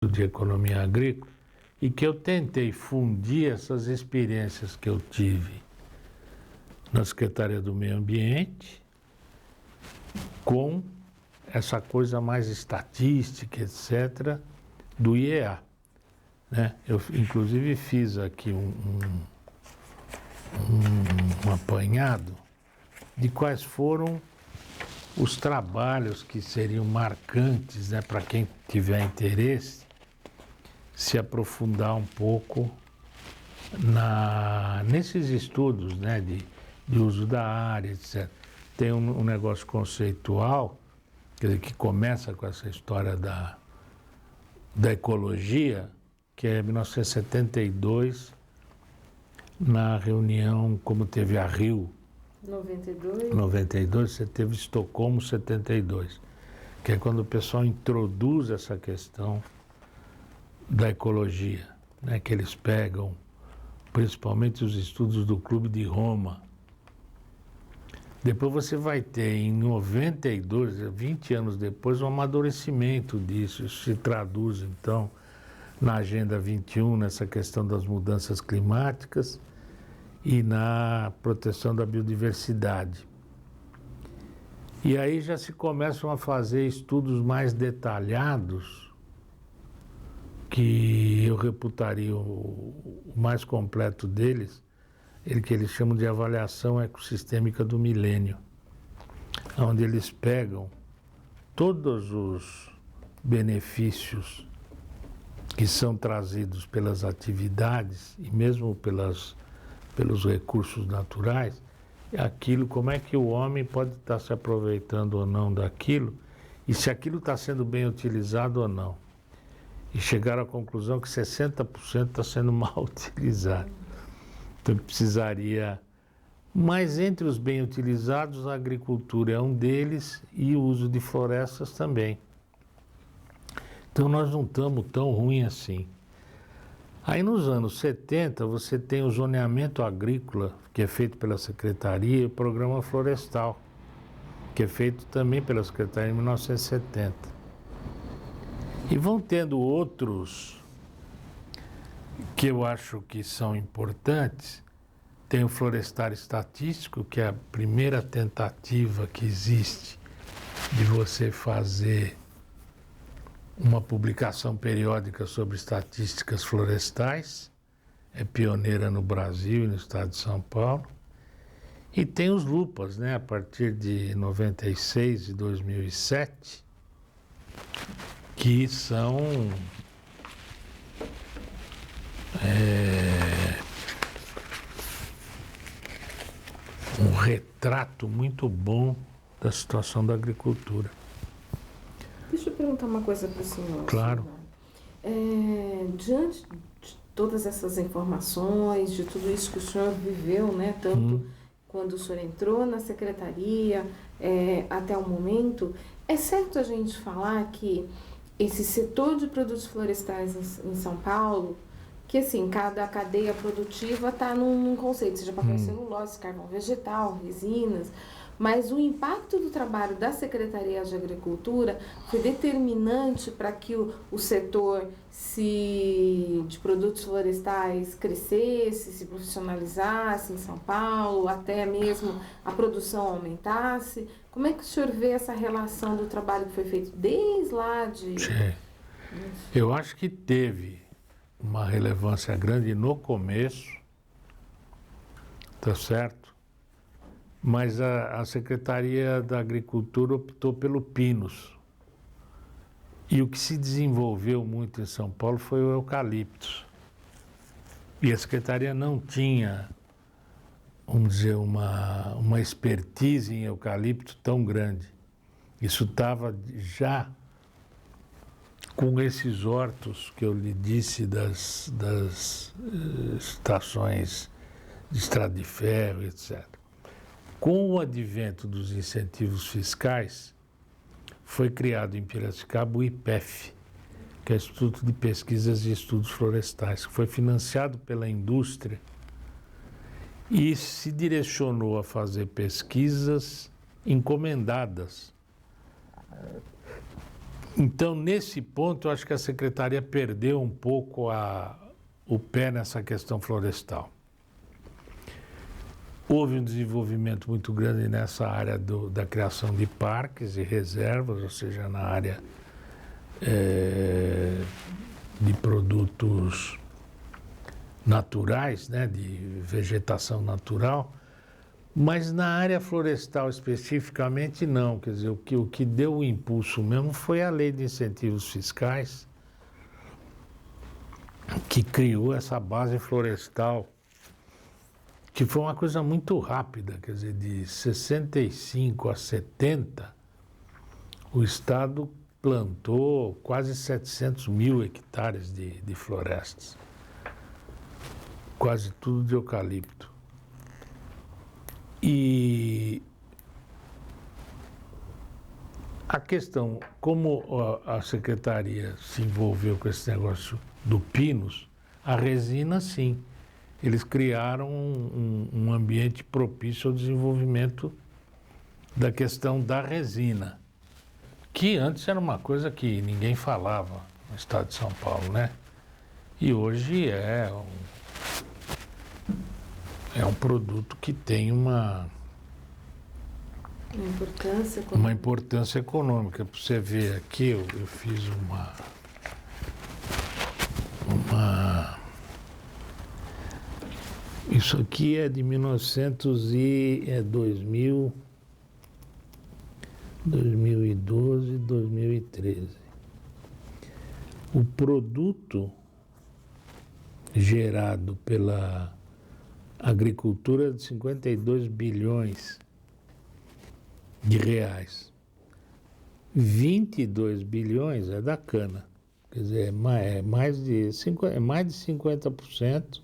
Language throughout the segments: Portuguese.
de Economia Agrícola e que eu tentei fundir essas experiências que eu tive na Secretaria do Meio Ambiente com essa coisa mais estatística, etc., do IEA. Né? Eu, inclusive, fiz aqui um apanhado de quais foram os trabalhos que seriam marcantes, né, para quem tiver interesse, se aprofundar um pouco nesses estudos, né, de uso da área, etc. Tem um negócio conceitual, quer dizer, que começa com essa história da ecologia, que é 1972, na reunião, como teve a Rio 92, você teve Estocolmo 72, que é quando o pessoal introduz essa questão da ecologia, né, que eles pegam principalmente os estudos do Clube de Roma. Depois você vai ter em 92, 20 anos depois, um amadurecimento disso. Isso se traduz então na Agenda 21, nessa questão das mudanças climáticas e na proteção da biodiversidade. E aí já se começam a fazer estudos mais detalhados, que eu reputaria o mais completo deles, que eles chamam de avaliação ecossistêmica do milênio, onde eles pegam todos os benefícios que são trazidos pelas atividades e mesmo pelos recursos naturais, aquilo, como é que o homem pode estar se aproveitando ou não daquilo, e se aquilo está sendo bem utilizado ou não. E chegaram à conclusão que 60% está sendo mal utilizado. Então precisaria... Mas entre os bem utilizados, a agricultura é um deles e o uso de florestas também. Então nós não estamos tão ruim assim. Aí nos anos 70 você tem o zoneamento agrícola, que é feito pela Secretaria, e o Programa Florestal, que é feito também pela Secretaria em 1970. E vão tendo outros que eu acho que são importantes. Tem o Florestar Estatístico, que é a primeira tentativa que existe de você fazer uma publicação periódica sobre estatísticas florestais. É pioneira no Brasil e no estado de São Paulo. E tem os LUPAs, né, a partir de 96 e 2007, que são um retrato muito bom da situação da agricultura. Deixa eu perguntar uma coisa para o senhor. Claro. Diante de todas essas informações, de tudo isso que o senhor viveu, né, tanto quando o senhor entrou na secretaria até o momento, é certo a gente falar que esse setor de produtos florestais em São Paulo, que assim, cada cadeia produtiva está num conceito, seja papel celulose, carvão vegetal, resinas, mas o impacto do trabalho da Secretaria de Agricultura foi determinante para que o setor de produtos florestais crescesse, se profissionalizasse em São Paulo, até mesmo a produção aumentasse. Como é que o senhor vê essa relação do trabalho que foi feito desde lá de... Sim. Eu acho que teve uma relevância grande no começo, tá certo? Mas a Secretaria da Agricultura optou pelo Pinus. E o que se desenvolveu muito em São Paulo foi o eucalipto. E a Secretaria não tinha, vamos dizer, uma expertise em eucalipto tão grande. Isso estava já com esses hortos que eu lhe disse das estações de estrada de ferro, etc. Com o advento dos incentivos fiscais, foi criado em Piracicaba o IPEF, que é o Instituto de Pesquisas e Estudos Florestais, que foi financiado pela indústria e se direcionou a fazer pesquisas encomendadas Então, nesse ponto, eu acho que a Secretaria perdeu um pouco o pé nessa questão florestal. Houve um desenvolvimento muito grande nessa área da criação de parques e reservas, ou seja, na área de produtos naturais, né, de vegetação natural, mas na área florestal especificamente não. Quer dizer, o que deu o impulso mesmo foi a lei de incentivos fiscais, que criou essa base florestal, que foi uma coisa muito rápida. Quer dizer, de 65 a 70, o Estado plantou quase 700 mil hectares de florestas, quase tudo de eucalipto. E a questão, como a Secretaria se envolveu com esse negócio do Pinus, a resina, sim. Eles criaram um ambiente propício ao desenvolvimento da questão da resina, que antes era uma coisa que ninguém falava no estado de São Paulo, né? E hoje é um produto que tem uma importância econômica. Para você ver aqui, eu fiz isso aqui é de 2012, 2013. O produto gerado pela agricultura é de 52 bilhões de reais. 22 bilhões é da cana. Quer dizer, é mais de 50%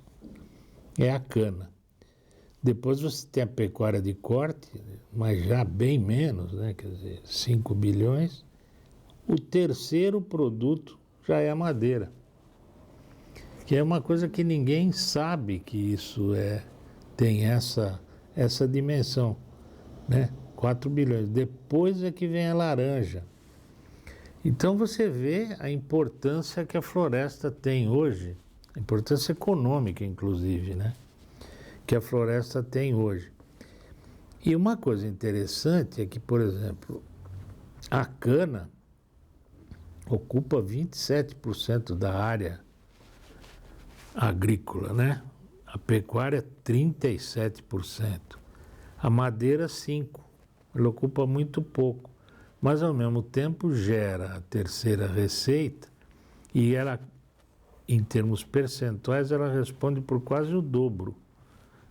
é a cana. Depois você tem a pecuária de corte, mas já bem menos, né? Quer dizer, 5 bilhões. O terceiro produto já é a madeira, que é uma coisa que ninguém sabe que isso tem essa dimensão, né? 4 bilhões. Depois é que vem a laranja. Então você vê a importância que a floresta tem hoje, a importância econômica, inclusive, né? Que a floresta tem hoje. E uma coisa interessante é que, por exemplo, a cana ocupa 27% da área agrícola, né? A pecuária 37%. A madeira 5%. Ela ocupa muito pouco, mas ao mesmo tempo gera a terceira receita e ela, em termos percentuais, ela responde por quase o dobro.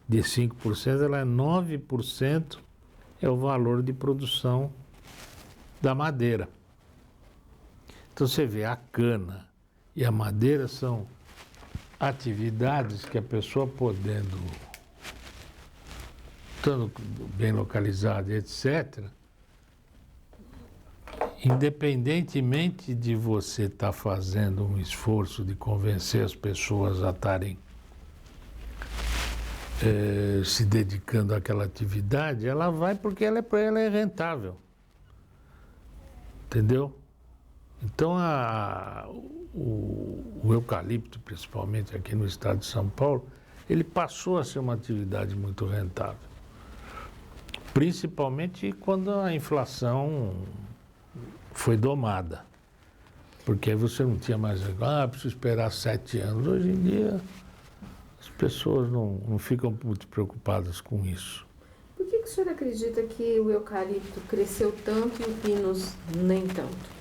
De 5%, ela é 9%, é o valor de produção da madeira. Então você vê, a cana e a madeira são atividades que a pessoa podendo, estando bem localizada, etc., independentemente de você estar fazendo um esforço de convencer as pessoas a estarem se dedicando àquela atividade, ela vai porque ela é rentável. Entendeu? Então, o eucalipto, principalmente aqui no estado de São Paulo, ele passou a ser uma atividade muito rentável. Principalmente quando a inflação foi domada. Porque aí você não tinha mais, preciso esperar 7 anos. Hoje em dia, as pessoas não ficam muito preocupadas com isso. Por que o senhor acredita que o eucalipto cresceu tanto e o pinus nem tanto?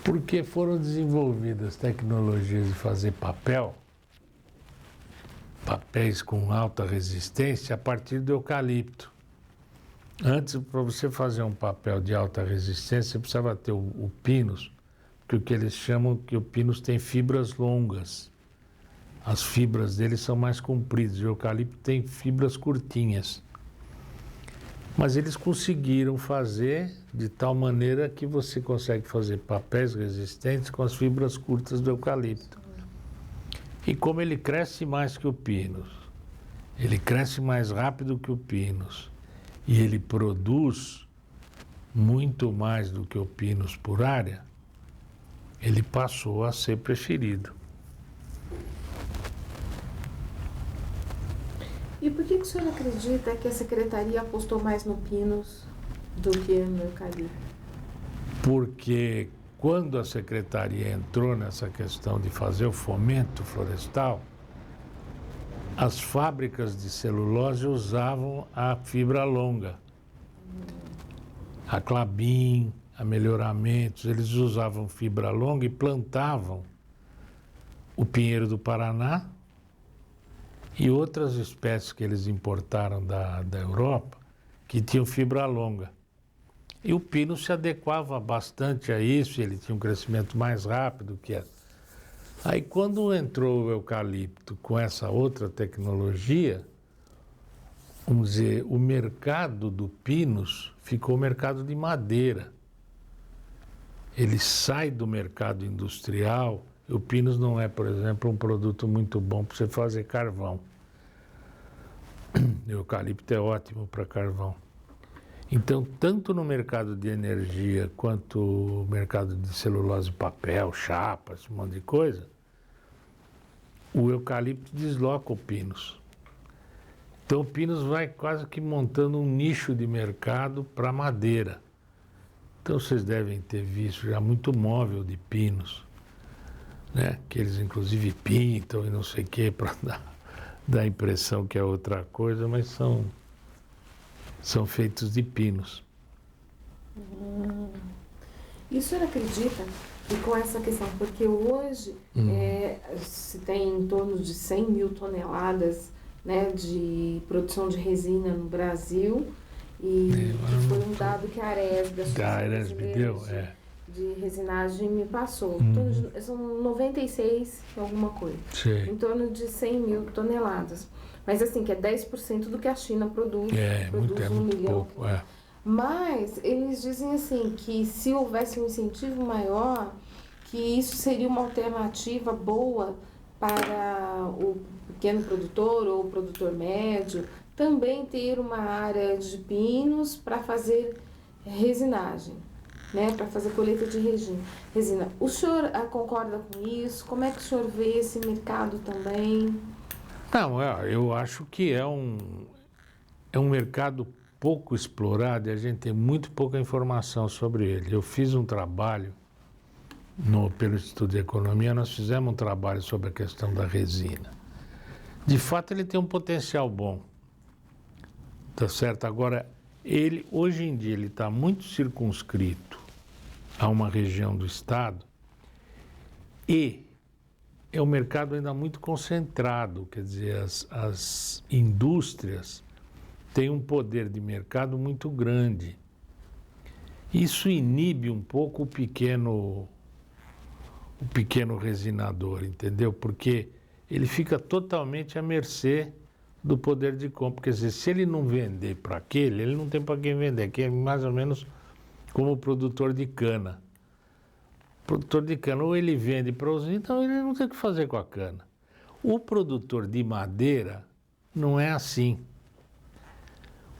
Porque foram desenvolvidas tecnologias de fazer papéis com alta resistência a partir do eucalipto. Antes, para você fazer um papel de alta resistência, você precisava ter o pinus, que o que eles chamam que o pinus tem fibras longas. As fibras dele são mais compridas, o eucalipto tem fibras curtinhas. Mas eles conseguiram fazer de tal maneira que você consegue fazer papéis resistentes com as fibras curtas do eucalipto. E como ele cresce mais que o pinus, ele cresce mais rápido que o pinus, e ele produz muito mais do que o pinus por área, ele passou a ser preferido. E por que o senhor acredita que a secretaria apostou mais no Pinus do que no eucalipto? Porque quando a secretaria entrou nessa questão de fazer o fomento florestal, as fábricas de celulose usavam a fibra longa. A Klabin, a Melhoramentos, eles usavam fibra longa e plantavam o pinheiro do Paraná e outras espécies que eles importaram da Europa que tinham fibra longa. E o pino se adequava bastante a isso, ele tinha um crescimento mais rápido que essa. Aí quando entrou o eucalipto com essa outra tecnologia, vamos dizer, o mercado do pinus ficou o mercado de madeira. Ele sai do mercado industrial. O pinus não é, por exemplo, um produto muito bom para você fazer carvão. O eucalipto é ótimo para carvão. Então, tanto no mercado de energia quanto no mercado de celulose, papel, chapa, esse monte de coisa, o eucalipto desloca o pinus. Então, o pinus vai quase que montando um nicho de mercado para madeira. Então, vocês devem ter visto já muito móvel de pinus, né? Que eles, inclusive, pintam e não sei o quê para dar a impressão que é outra coisa, mas são feitos de pinos. E o senhor acredita que com essa questão, porque hoje se tem em torno de 100 mil toneladas, né, de produção de resina no Brasil, e foi um dado que a Aresb, de resinagem, me passou. São 96 alguma coisa. Sim. Em torno de 100 mil toneladas. Mas assim, que é 10% do que a China produz. Produz 1 milhão. Pouco, Mas eles dizem assim, que se houvesse um incentivo maior, que isso seria uma alternativa boa para o pequeno produtor ou o produtor médio também ter uma área de pinos para fazer resinagem, né? Para fazer colheita de resina. O senhor concorda com isso? Como é que o senhor vê esse mercado também? Não, eu acho que é um mercado pouco explorado e a gente tem muito pouca informação sobre ele. Eu fiz um trabalho pelo Instituto de Economia, nós fizemos um trabalho sobre a questão da resina. De fato, ele tem um potencial bom, tá certo? Agora, hoje em dia, ele está muito circunscrito a uma região do estado e é um mercado ainda muito concentrado, quer dizer, as indústrias têm um poder de mercado muito grande. Isso inibe um pouco o pequeno resinador, entendeu? Porque ele fica totalmente à mercê do poder de compra. Quer dizer, se ele não vender para aquele, ele não tem para quem vender, que é mais ou menos como o produtor de cana. Produtor de cana, ou ele vende para os... Então ele não tem o que fazer com a cana. O produtor de madeira não é assim.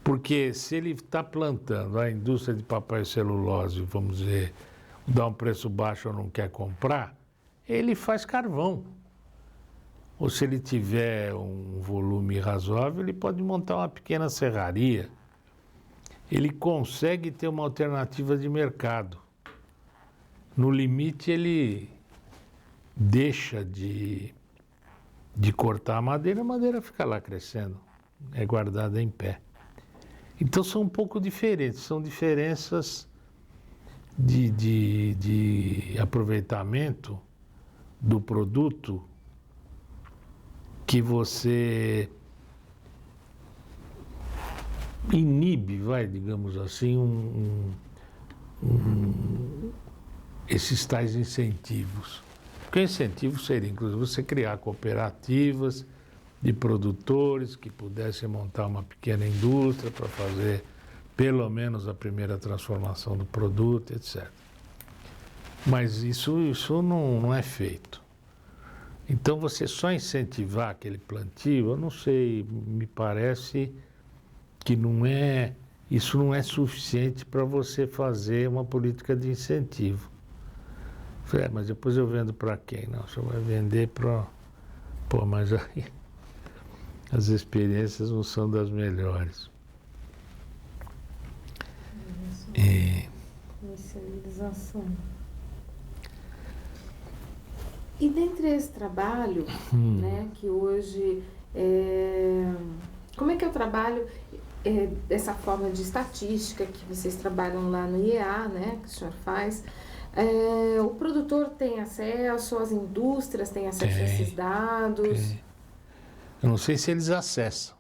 Porque se ele está plantando a indústria de papel e celulose, vamos dizer, dá um preço baixo ou não quer comprar, ele faz carvão. Ou se ele tiver um volume razoável, ele pode montar uma pequena serraria. Ele consegue ter uma alternativa de mercado. No limite, ele deixa de cortar a madeira fica lá crescendo, é guardada em pé. Então são um pouco diferentes, são diferenças de aproveitamento do produto que você inibe, digamos assim, esses tais incentivos. Porque o incentivo seria, inclusive, você criar cooperativas de produtores que pudessem montar uma pequena indústria para fazer pelo menos a primeira transformação do produto, etc. Mas isso não é feito. Então, você só incentivar aquele plantio, eu não sei, me parece que isso não é suficiente para você fazer uma política de incentivo. Falei, mas depois eu vendo para quem? Não, você vai vender para... Pô, mas aí as experiências não são das melhores. Comercialização. E dentre esse trabalho, né, que hoje... como é que é o trabalho dessa forma de estatística que vocês trabalham lá no IEA, né, que o senhor faz? O produtor tem acesso, as indústrias têm acesso a esses dados? Eu não sei se eles acessam,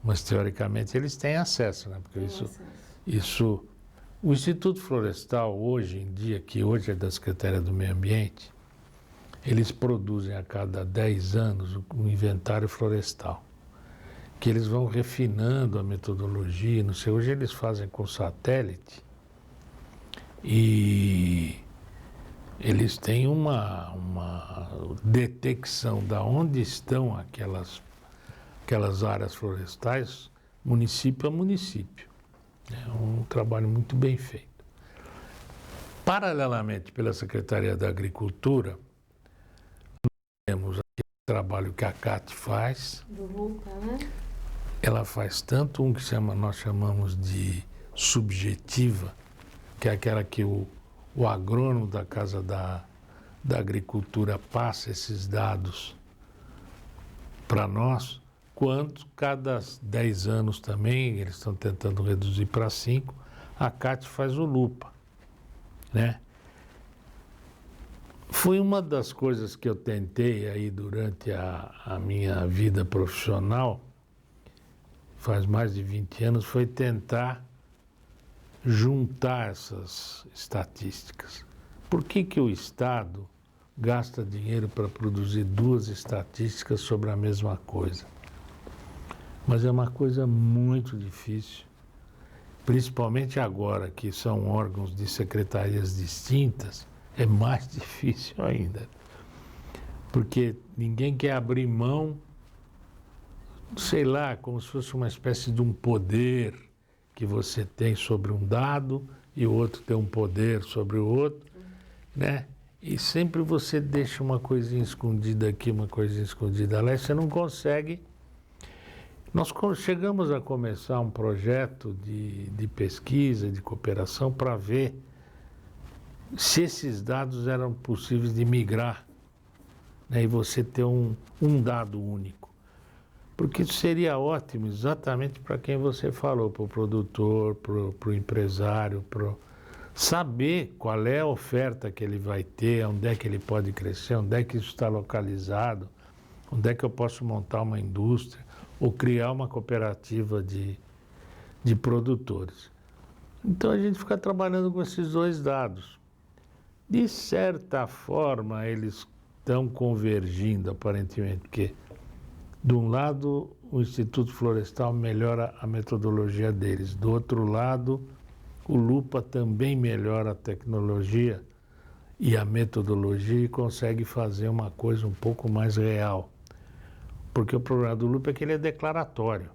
mas teoricamente eles têm acesso, né? Porque isso, o Instituto Florestal hoje em dia, que hoje é da Secretaria do Meio Ambiente, eles produzem a cada 10 anos um inventário florestal, que eles vão refinando a metodologia, não sei, hoje eles fazem com satélite e eles têm uma detecção de onde estão aquelas áreas florestais, município a município. É um trabalho muito bem feito. Paralelamente, pela Secretaria da Agricultura, nós temos aquele trabalho que a CAT faz. Do LUPA, né? Ela faz tanto um que nós chamamos de subjetiva, que é aquela que o agrônomo da Casa da Agricultura passa esses dados para nós, quanto cada 10 anos também, eles estão tentando reduzir para 5, a CAT faz o LUPA, né? Foi uma das coisas que eu tentei aí durante a minha vida profissional, faz mais de 20 anos, foi tentar juntar essas estatísticas. Por que o Estado gasta dinheiro para produzir 2 estatísticas sobre a mesma coisa? Mas é uma coisa muito difícil, principalmente agora que são órgãos de secretarias distintas, é mais difícil ainda. Porque ninguém quer abrir mão, sei lá, como se fosse uma espécie de um poder que você tem sobre um dado e o outro tem um poder sobre o outro, né? E sempre você deixa uma coisinha escondida aqui, uma coisinha escondida lá, e você não consegue. Nós chegamos a começar um projeto de pesquisa, de cooperação, para ver se esses dados eram possíveis de migrar, né? E você ter um dado único. Porque isso seria ótimo exatamente para quem você falou, para o produtor, para o empresário, para saber qual é a oferta que ele vai ter, onde é que ele pode crescer, onde é que isso está localizado, onde é que eu posso montar uma indústria ou criar uma cooperativa de produtores. Então a gente fica trabalhando com esses 2 dados. De certa forma, eles estão convergindo, aparentemente, porque de um lado, o Instituto Florestal melhora a metodologia deles. Do outro lado, o LUPA também melhora a tecnologia e a metodologia e consegue fazer uma coisa um pouco mais real. Porque o problema do LUPA é que ele é declaratório.